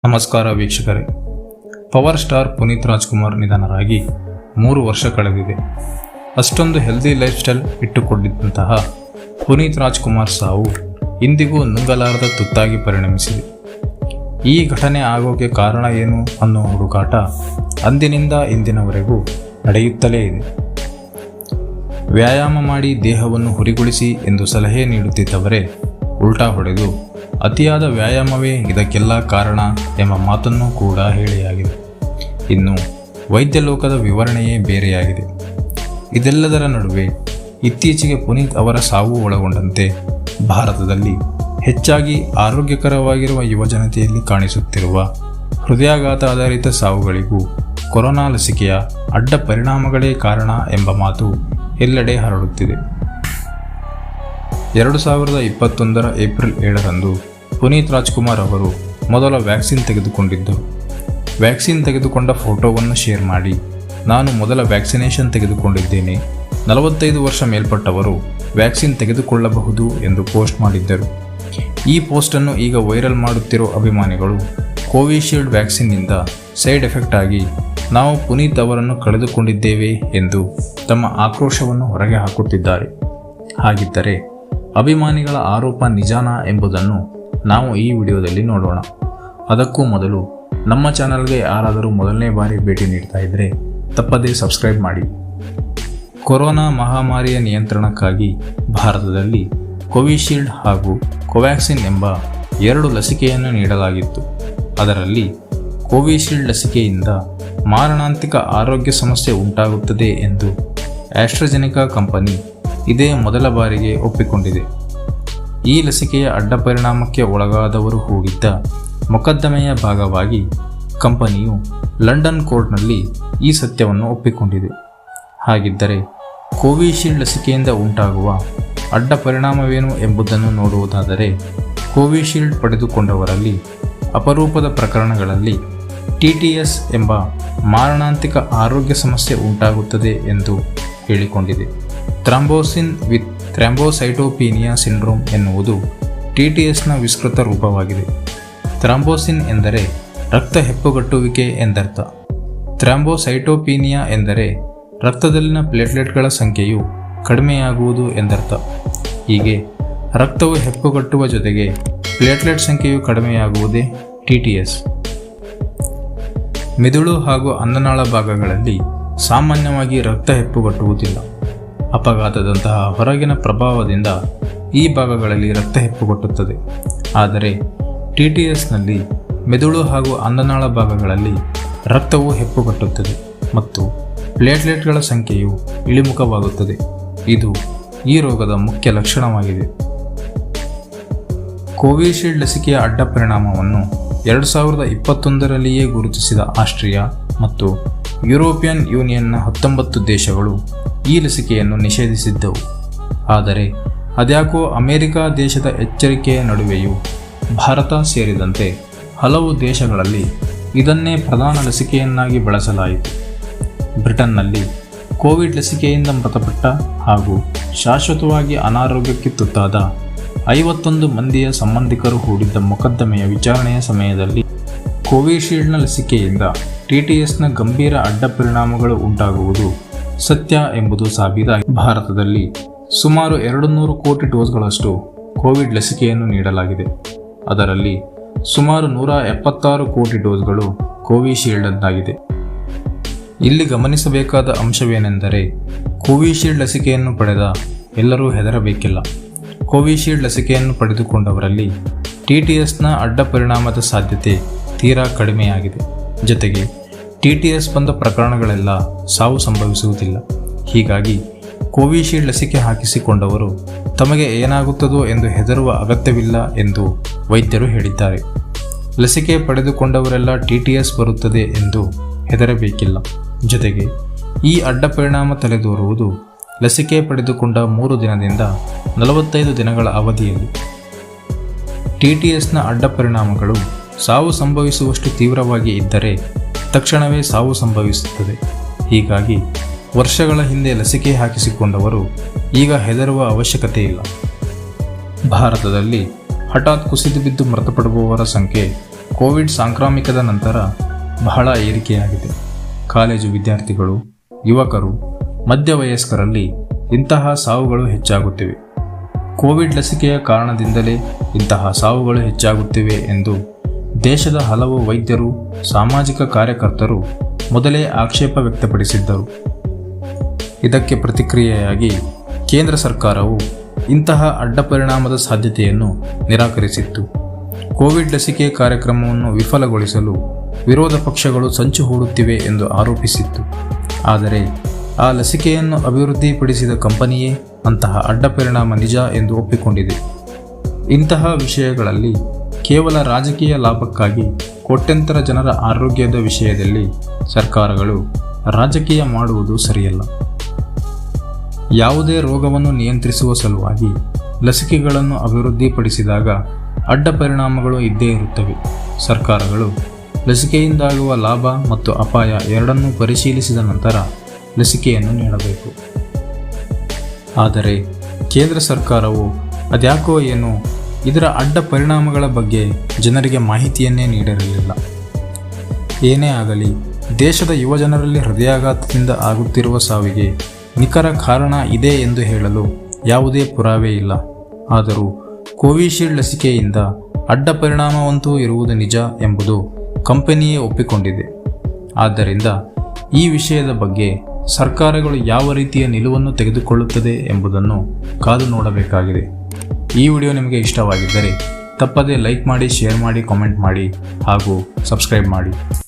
ನಮಸ್ಕಾರ ವೀಕ್ಷಕರೇ. Power star Puneeth Rajkumar ನಿಧನರಾಗಿ 3 ವರ್ಷ ಕಳೆದಿದೆ. ಅಷ್ಟೊಂದು ಹೆಲ್ದಿ ಲೈಫ್ ಸ್ಟೈಲ್ ಇಟ್ಟುಕೊಂಡಿದ್ದಂತಹ ಪುನೀತ್ ರಾಜ್ಕುಮಾರ್ ಸಾವು ಇಂದಿಗೂ ನುಂಗಲಾರದ ತುತ್ತಾಗಿ ಪರಿಣಮಿಸಿದೆ. ಈ ಘಟನೆ ಆಗೋಕೆ ಕಾರಣ ಏನು ಅನ್ನೋ ಹುಡುಕಾಟ ಅಂದಿನಿಂದ ಇಂದಿನವರೆಗೂ ನಡೆಯುತ್ತಲೇ ಇದೆ. ವ್ಯಾಯಾಮ ಮಾಡಿ ದೇಹವನ್ನು ಹುರಿಗೊಳಿಸಿ ಎಂದು ಸಲಹೆ ನೀಡುತ್ತಿದ್ದವರೇ ಉಲ್ಟಾ ಹೊಡೆದು ಅತಿಯಾದ ವ್ಯಾಯಾಮವೇ ಇದಕ್ಕೆಲ್ಲ ಕಾರಣ ಎಂಬ ಮಾತನ್ನು ಕೂಡ ಹೇಳಿಯಾಗಿದೆ. ಇನ್ನು ವೈದ್ಯ ಲೋಕದ ವಿವರಣೆಯೇ ಬೇರೆಯಾಗಿದೆ. ಇದೆಲ್ಲದರ ನಡುವೆ ಇತ್ತೀಚೆಗೆ ಪುನೀತ್ ಅವರ ಸಾವು ಒಳಗೊಂಡಂತೆ ಭಾರತದಲ್ಲಿ ಹೆಚ್ಚಾಗಿ ಆರೋಗ್ಯಕರವಾಗಿರುವ ಯುವಜನತೆಯಲ್ಲಿ ಕಾಣಿಸುತ್ತಿರುವ ಹೃದಯಾಘಾತ ಆಧಾರಿತ ಸಾವುಗಳಿಗೂ ಕೊರೋನಾ ಲಸಿಕೆಯ ಅಡ್ಡ ಪರಿಣಾಮಗಳೇ ಕಾರಣ ಎಂಬ ಮಾತು ಎಲ್ಲೆಡೆ ಹರಡುತ್ತಿದೆ. 2021 ಏಪ್ರಿಲ್ 7ರಂದು ಪುನೀತ್ ರಾಜ್ಕುಮಾರ್ ಅವರು ಮೊದಲ ವ್ಯಾಕ್ಸಿನ್ ತೆಗೆದುಕೊಂಡಿದ್ದರು. ವ್ಯಾಕ್ಸಿನ್ ತೆಗೆದುಕೊಂಡ ಫೋಟೋವನ್ನು ಶೇರ್ ಮಾಡಿ, ನಾನು ಮೊದಲ ವ್ಯಾಕ್ಸಿನೇಷನ್ ತೆಗೆದುಕೊಂಡಿದ್ದೇನೆ, 45 ವರ್ಷ ಮೇಲ್ಪಟ್ಟವರು ವ್ಯಾಕ್ಸಿನ್ ತೆಗೆದುಕೊಳ್ಳಬಹುದು ಎಂದು ಪೋಸ್ಟ್ ಮಾಡಿದ್ದರು. ಈ ಪೋಸ್ಟನ್ನು ಈಗ ವೈರಲ್ ಮಾಡುತ್ತಿರೋ ಅಭಿಮಾನಿಗಳು ಕೋವಿಶೀಲ್ಡ್ ವ್ಯಾಕ್ಸಿನ್ನಿಂದ ಸೈಡ್ ಎಫೆಕ್ಟ್ ಆಗಿ ನಾವು ಪುನೀತ್ ಅವರನ್ನು ಕಳೆದುಕೊಂಡಿದ್ದೇವೆ ಎಂದು ತಮ್ಮ ಆಕ್ರೋಶವನ್ನು ಹೊರಗೆ ಹಾಕುತ್ತಿದ್ದಾರೆ. ಹಾಗಿದ್ದರೆ ಅಭಿಮಾನಿಗಳ ಆರೋಪ ನಿಜಾನಾ ಎಂಬುದನ್ನು ನಾವು ಈ ವಿಡಿಯೋದಲ್ಲಿ ನೋಡೋಣ. ಅದಕ್ಕೂ ಮೊದಲು ನಮ್ಮ ಚಾನಲ್ಗೆ ಯಾರಾದರೂ ಮೊದಲನೇ ಬಾರಿ ಭೇಟಿ ನೀಡ್ತಾ ಇದ್ದರೆ ತಪ್ಪದೇ ಸಬ್ಸ್ಕ್ರೈಬ್ ಮಾಡಿ. ಕೊರೋನಾ ಮಹಾಮಾರಿಯ ನಿಯಂತ್ರಣಕ್ಕಾಗಿ ಭಾರತದಲ್ಲಿ ಕೋವಿಶೀಲ್ಡ್ ಹಾಗೂ ಕೋವ್ಯಾಕ್ಸಿನ್ ಎಂಬ 2 ಲಸಿಕೆಯನ್ನು ನೀಡಲಾಗಿತ್ತು. ಅದರಲ್ಲಿ ಕೋವಿಶೀಲ್ಡ್ ಲಸಿಕೆಯಿಂದ ಮಾರಣಾಂತಿಕ ಆರೋಗ್ಯ ಸಮಸ್ಯೆ ಉಂಟಾಗುತ್ತದೆ ಎಂದು ಆಸ್ಟ್ರಾಜೆನಿಕಾ ಕಂಪನಿ ಇದೇ ಮೊದಲ ಬಾರಿಗೆ ಒಪ್ಪಿಕೊಂಡಿದೆ. ಈ ಲಸಿಕೆಯ ಅಡ್ಡ ಪರಿಣಾಮಕ್ಕೆ ಒಳಗಾದವರು ಹೂಡಿದ್ದ ಮೊಕದ್ದಮೆಯ ಭಾಗವಾಗಿ ಕಂಪನಿಯು ಲಂಡನ್ ಕೋರ್ಟ್ನಲ್ಲಿ ಈ ಸತ್ಯವನ್ನು ಒಪ್ಪಿಕೊಂಡಿದೆ. ಹಾಗಿದ್ದರೆ ಕೋವಿಶೀಲ್ಡ್ ಲಸಿಕೆಯಿಂದ ಉಂಟಾಗುವ ಅಡ್ಡ ಪರಿಣಾಮವೇನು ಎಂಬುದನ್ನು ನೋಡುವುದಾದರೆ, ಕೋವಿಶೀಲ್ಡ್ ಪಡೆದುಕೊಂಡವರಲ್ಲಿ ಅಪರೂಪದ ಪ್ರಕರಣಗಳಲ್ಲಿ TTS ಎಂಬ ಮಾರಣಾಂತಿಕ ಆರೋಗ್ಯ ಸಮಸ್ಯೆ ಉಂಟಾಗುತ್ತದೆ ಎಂದು ಹೇಳಿಕೊಂಡಿದೆ. ಥ್ರಾಂಬೋಸಿನ್ ವಿತ್ ಥ್ರಾಂಬೋಸೈಟೋಪೀನಿಯಾ ಸಿಂಡ್ರೋಮ್ ಎನ್ನುವುದು TTSನ ವಿಸ್ತೃತ ರೂಪವಾಗಿದೆ. ಥ್ರಾಂಬೋಸಿನ್ ಎಂದರೆ ರಕ್ತ ಹೆಪ್ಪುಗಟ್ಟುವಿಕೆ ಎಂದರ್ಥ. ಥ್ರಾಂಬೋಸೈಟೋಪೀನಿಯಾ ಎಂದರೆ ರಕ್ತದಲ್ಲಿನ ಪ್ಲೇಟ್ಲೆಟ್ಗಳ ಸಂಖ್ಯೆಯು ಕಡಿಮೆಯಾಗುವುದು ಎಂದರ್ಥ. ಹೀಗೆ ರಕ್ತವು ಹೆಪ್ಪುಗಟ್ಟುವ ಜೊತೆಗೆ ಪ್ಲೇಟ್ಲೆಟ್ ಸಂಖ್ಯೆಯು ಕಡಿಮೆಯಾಗುವುದೇ TTS. ಮೆದುಳು ಹಾಗೂ ಅನ್ನನಾಳ ಭಾಗಗಳಲ್ಲಿ ಸಾಮಾನ್ಯವಾಗಿ ರಕ್ತ ಹೆಪ್ಪುಗಟ್ಟುವುದಿಲ್ಲ. ಅಪಘಾತದಂತಹ ಹೊರಗಿನ ಪ್ರಭಾವದಿಂದ ಈ ಭಾಗಗಳಲ್ಲಿ ರಕ್ತ ಹೆಪ್ಪುಗಟ್ಟುತ್ತದೆ. ಆದರೆ TTSನಲ್ಲಿ ಮೆದುಳು ಹಾಗೂ ಅನ್ನನಾಳ ಭಾಗಗಳಲ್ಲಿ ರಕ್ತವು ಹೆಪ್ಪುಗಟ್ಟುತ್ತದೆ ಮತ್ತು ಪ್ಲೇಟ್ಲೆಟ್ಗಳ ಸಂಖ್ಯೆಯು ಇಳಿಮುಖವಾಗುತ್ತದೆ. ಇದು ಈ ರೋಗದ ಮುಖ್ಯ ಲಕ್ಷಣವಾಗಿದೆ. ಕೋವಿಶೀಲ್ಡ್ ಲಸಿಕೆಯ ಅಡ್ಡ ಪರಿಣಾಮವನ್ನು 2021ರಲ್ಲಿಯೇ ಗುರುತಿಸಿದ ಆಸ್ಟ್ರಿಯಾ ಮತ್ತು ಯುರೋಪಿಯನ್ ಯೂನಿಯನ್ನ 19 ದೇಶಗಳು ಈ ಲಸಿಕೆಯನ್ನು ನಿಷೇಧಿಸಿದ್ದವು. ಆದರೆ ಅದ್ಯಾಕೋ ಅಮೆರಿಕ ದೇಶದ ಎಚ್ಚರಿಕೆಯ ನಡುವೆಯೂ ಭಾರತ ಸೇರಿದಂತೆ ಹಲವು ದೇಶಗಳಲ್ಲಿ ಇದನ್ನೇ ಪ್ರಧಾನ ಲಸಿಕೆಯನ್ನಾಗಿ ಬಳಸಲಾಯಿತು. ಬ್ರಿಟನ್ನಲ್ಲಿ ಕೋವಿಡ್ ಲಸಿಕೆಯಿಂದ ಮೃತಪಟ್ಟ ಹಾಗೂ ಶಾಶ್ವತವಾಗಿ ಅನಾರೋಗ್ಯಕ್ಕೆ ತುತ್ತಾದ 51 ಮಂದಿಯ ಸಂಬಂಧಿಕರು ಹೂಡಿದ್ದ ಮೊಕದ್ದಮೆಯ ವಿಚಾರಣೆಯ ಸಮಯದಲ್ಲಿ ಕೋವಿಶೀಲ್ಡ್ನ ಲಸಿಕೆಯಿಂದ TTSನ ಗಂಭೀರ ಅಡ್ಡ ಪರಿಣಾಮಗಳು ಉಂಟಾಗುವುದು ಸತ್ಯ ಎಂಬುದು ಸಾಬೀತಾಗಿ ಭಾರತದಲ್ಲಿ ಸುಮಾರು 200 ಕೋಟಿ ಡೋಸ್ಗಳಷ್ಟು ಕೋವಿಡ್ ಲಸಿಕೆಯನ್ನು ನೀಡಲಾಗಿದೆ. ಅದರಲ್ಲಿ ಸುಮಾರು 176 ಕೋಟಿ ಡೋಸ್ಗಳು ಕೋವಿಶೀಲ್ಡ್ನದ್ದಾಗಿದೆ. ಇಲ್ಲಿ ಗಮನಿಸಬೇಕಾದ ಅಂಶವೇನೆಂದರೆ, ಕೋವಿಶೀಲ್ಡ್ ಲಸಿಕೆಯನ್ನು ಪಡೆದ ಎಲ್ಲರೂ ಹೆದರಬೇಕಿಲ್ಲ. ಕೋವಿಶೀಲ್ಡ್ ಲಸಿಕೆಯನ್ನು ಪಡೆದುಕೊಂಡವರಲ್ಲಿ TTSನ ಅಡ್ಡ ಪರಿಣಾಮದ ಸಾಧ್ಯತೆ ತೀರಾ ಕಡಿಮೆಯಾಗಿದೆ. ಜೊತೆಗೆ TTS ಬಂದ ಪ್ರಕರಣಗಳೆಲ್ಲ ಸಾವು ಸಂಭವಿಸುವುದಿಲ್ಲ. ಹೀಗಾಗಿ ಕೋವಿಶೀಲ್ಡ್ ಲಸಿಕೆ ಹಾಕಿಸಿಕೊಂಡವರು ತಮಗೆ ಏನಾಗುತ್ತದೋ ಎಂದು ಹೆದರುವ ಅಗತ್ಯವಿಲ್ಲ ಎಂದು ವೈದ್ಯರು ಹೇಳಿದ್ದಾರೆ. ಲಸಿಕೆ ಪಡೆದುಕೊಂಡವರೆಲ್ಲ TTS ಬರುತ್ತದೆ ಎಂದು ಹೆದರಬೇಕಿಲ್ಲ. ಜೊತೆಗೆ ಈ ಅಡ್ಡ ಪರಿಣಾಮ ತಲೆದೋರುವುದು ಲಸಿಕೆ ಪಡೆದುಕೊಂಡ 3 ದಿನದಿಂದ 45 ದಿನಗಳ ಅವಧಿಯಲ್ಲಿ. TTSನ ಅಡ್ಡ ಪರಿಣಾಮಗಳು ಸಾವು ಸಂಭವಿಸುವಷ್ಟು ತೀವ್ರವಾಗಿ ಇದ್ದರೆ ತಕ್ಷಣವೇ ಸಾವು ಸಂಭವಿಸುತ್ತದೆ. ಹೀಗಾಗಿ ವರ್ಷಗಳ ಹಿಂದೆ ಲಸಿಕೆ ಹಾಕಿಸಿಕೊಂಡವರು ಈಗ ಹೆದರುವ ಅವಶ್ಯಕತೆ ಇಲ್ಲ. ಭಾರತದಲ್ಲಿ ಹಠಾತ್ ಕುಸಿದು ಬಿದ್ದು ಮೃತಪಡುವವರ ಸಂಖ್ಯೆ ಕೋವಿಡ್ ಸಾಂಕ್ರಾಮಿಕದ ನಂತರ ಬಹಳ ಏರಿಕೆಯಾಗಿದೆ. ಕಾಲೇಜು ವಿದ್ಯಾರ್ಥಿಗಳು, ಯುವಕರು, ಮಧ್ಯವಯಸ್ಕರಲ್ಲಿ ಇಂತಹ ಸಾವುಗಳು ಹೆಚ್ಚಾಗುತ್ತಿವೆ. ಕೋವಿಡ್ ಲಸಿಕೆಯ ಕಾರಣದಿಂದಲೇ ಇಂತಹ ಸಾವುಗಳು ಹೆಚ್ಚಾಗುತ್ತಿವೆ ಎಂದು ದೇಶದ ಹಲವು ವೈದ್ಯರು, ಸಾಮಾಜಿಕ ಕಾರ್ಯಕರ್ತರು ಮೊದಲೇ ಆಕ್ಷೇಪ ವ್ಯಕ್ತಪಡಿಸಿದ್ದರು. ಇದಕ್ಕೆ ಪ್ರತಿಕ್ರಿಯೆಯಾಗಿ ಕೇಂದ್ರ ಸರ್ಕಾರವು ಇಂತಹ ಅಡ್ಡಪರಿಣಾಮದ ಸಾಧ್ಯತೆಯನ್ನು ನಿರಾಕರಿಸಿತ್ತು. ಕೋವಿಡ್ ಲಸಿಕೆ ಕಾರ್ಯಕ್ರಮವನ್ನು ವಿಫಲಗೊಳಿಸಲು ವಿರೋಧ ಪಕ್ಷಗಳು ಸಂಚು ಹೂಡುತ್ತಿವೆ ಎಂದು ಆರೋಪಿಸಿತ್ತು. ಆದರೆ ಆ ಲಸಿಕೆಯನ್ನು ಅಭಿವೃದ್ಧಿಪಡಿಸಿದ ಕಂಪನಿಯೇ ಅಂತಹ ಅಡ್ಡಪರಿಣಾಮ ನಿಜ ಎಂದು ಒಪ್ಪಿಕೊಂಡಿದೆ. ಇಂತಹ ವಿಷಯಗಳಲ್ಲಿ ಕೇವಲ ರಾಜಕೀಯ ಲಾಭಕ್ಕಾಗಿ ಕೋಟ್ಯಂತರ ಜನರ ಆರೋಗ್ಯದ ವಿಷಯದಲ್ಲಿ ಸರ್ಕಾರಗಳು ರಾಜಕೀಯ ಮಾಡುವುದು ಸರಿಯಲ್ಲ. ಯಾವುದೇ ರೋಗವನ್ನು ನಿಯಂತ್ರಿಸುವ ಸಲುವಾಗಿ ಲಸಿಕೆಗಳನ್ನು ಅಭಿವೃದ್ಧಿಪಡಿಸಿದಾಗ ಅಡ್ಡ ಪರಿಣಾಮಗಳು ಇದ್ದೇ ಇರುತ್ತವೆ. ಸರ್ಕಾರಗಳು ಲಸಿಕೆಯಿಂದಾಗುವ ಲಾಭ ಮತ್ತು ಅಪಾಯ ಎರಡನ್ನೂ ಪರಿಶೀಲಿಸಿದ ನಂತರ ಲಸಿಕೆಯನ್ನು ನೀಡಬೇಕು. ಆದರೆ ಕೇಂದ್ರ ಸರ್ಕಾರವು ಅದ್ಯಾಕೋ ಏನು ಇದರ ಅಡ್ಡ ಪರಿಣಾಮಗಳ ಬಗ್ಗೆ ಜನರಿಗೆ ಮಾಹಿತಿಯನ್ನೇ ನೀಡಿರಲಿಲ್ಲ. ಏನೇ ಆಗಲಿ, ದೇಶದ ಯುವಜನರಲ್ಲಿ ಹೃದಯಾಘಾತದಿಂದ ಆಗುತ್ತಿರುವ ಸಾವಿಗೆ ನಿಖರ ಕಾರಣ ಇದೆ ಎಂದು ಹೇಳಲು ಯಾವುದೇ ಪುರಾವೆ ಇಲ್ಲ. ಆದರೂ ಕೋವಿಶೀಲ್ಡ್ ಲಸಿಕೆಯಿಂದ ಅಡ್ಡ ಪರಿಣಾಮವಂತೂ ಇರುವುದು ನಿಜ ಎಂಬುದು ಕಂಪನಿಯೇ ಒಪ್ಪಿಕೊಂಡಿದೆ. ಆದ್ದರಿಂದ ಈ ವಿಷಯದ ಬಗ್ಗೆ ಸರ್ಕಾರಗಳು ಯಾವ ರೀತಿಯ ನಿಲುವನ್ನು ತೆಗೆದುಕೊಳ್ಳುತ್ತದೆ ಎಂಬುದನ್ನು ಕಾದು ನೋಡಬೇಕಾಗಿದೆ. ಈ ವಿಡಿಯೋ ನಿಮಗೆ ಇಷ್ಟವಾಗಿದ್ದರೆ ತಪ್ಪದೇ ಲೈಕ್ ಮಾಡಿ, ಶೇರ್ ಮಾಡಿ, ಕಾಮೆಂಟ್ ಮಾಡಿ ಹಾಗೂ ಸಬ್ಸ್ಕ್ರೈಬ್ ಮಾಡಿ.